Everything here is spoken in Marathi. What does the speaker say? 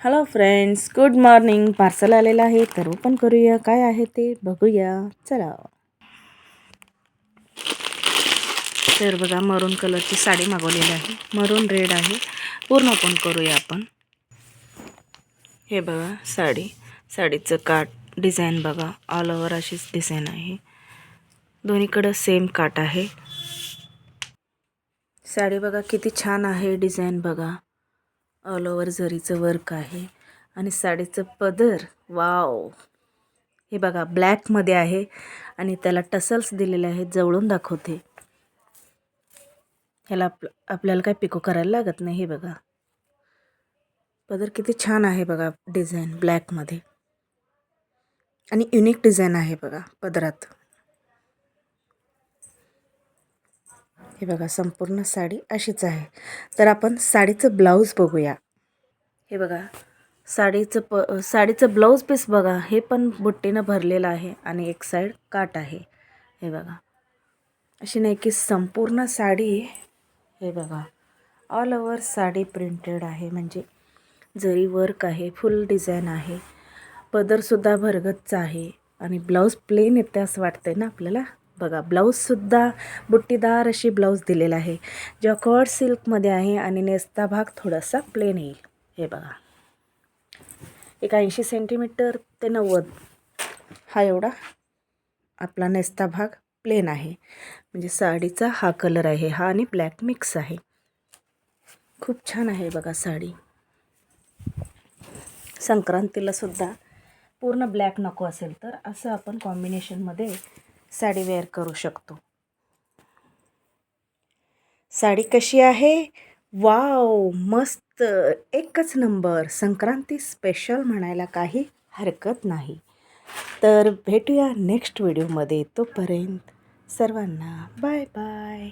Hello friends, good morning. Parcel आलेलं आहे तर ओपन करूया. काय आहे ते बघूया. चला. तर बघा, मरून कलरची साडी मागवलेली आहे. मरून रेड आहे. पूर्ण ओपन करूया आपण. हे बघा साडीचं काठ डिझाईन बघा. ऑल ओव्हर अशीच डिझाईन आहे. दोन्हीकडं सेम काठ आहे. साडी बघा किती छान आहे. डिझाईन बघा. ऑल ओव्हर जरीचं वर्क आहे. आणि साडीचं पदर वाव. हे बघा ब्लॅकमध्ये आहे आणि त्याला टसल्स दिलेले आहेत. जवळून दाखवते. ह्याला आपल्याला काय पिको करायला लागत नाही. हे बघा पदर किती छान आहे बघा. डिझाईन ब्लॅकमध्ये आणि युनिक डिझाईन आहे बघा पदरात. हे बघा संपूर्ण साडी अशीच आहे. तर आपण साडीचं ब्लाऊज बघूया. हे बघा साडीचं ब्लाऊज पीस बघा. हे पण बुट्टीनं भरलेलं आहे आणि एक साईड काट आहे. हे बघा अशी नाही की संपूर्ण साडी. हे बघा ऑल ओव्हर साडी प्रिंटेड आहे. म्हणजे जरी वर्क आहे. फुल डिझाईन आहे. पदरसुद्धा भरगतचा आहे आणि ब्लाऊज प्लेन येते असं वाटतंय ना आपल्याला. बघा ब्लाऊजसुद्धा बुट्टीदार अशी ब्लाऊज दिलेला आहे. जॉकॉर्ड सिल्कमध्ये आहे आणि नेसता भाग थोडासा प्लेन येईल. हे बघा एक 80 सेंटीमीटर ते 90 हा एवढा आपला नेसता भाग प्लेन आहे. म्हणजे साडीचा हा कलर आहे. हा आणि ब्लॅक मिक्स आहे. खूप छान आहे बघा साडी. संक्रांतीला सुद्धा पूर्ण ब्लॅक नको असेल तर असं आपण कॉम्बिनेशनमध्ये साडी वेअर करू शकतो. साडी कशी आहे? वाव, मस्त, एकच नंबर. संक्रांती स्पेशल म्हणायला काही हरकत नाही. तर भेटूया नेक्स्ट व्हिडिओमध्ये. तोपर्यंत सर्वांना बाय बाय.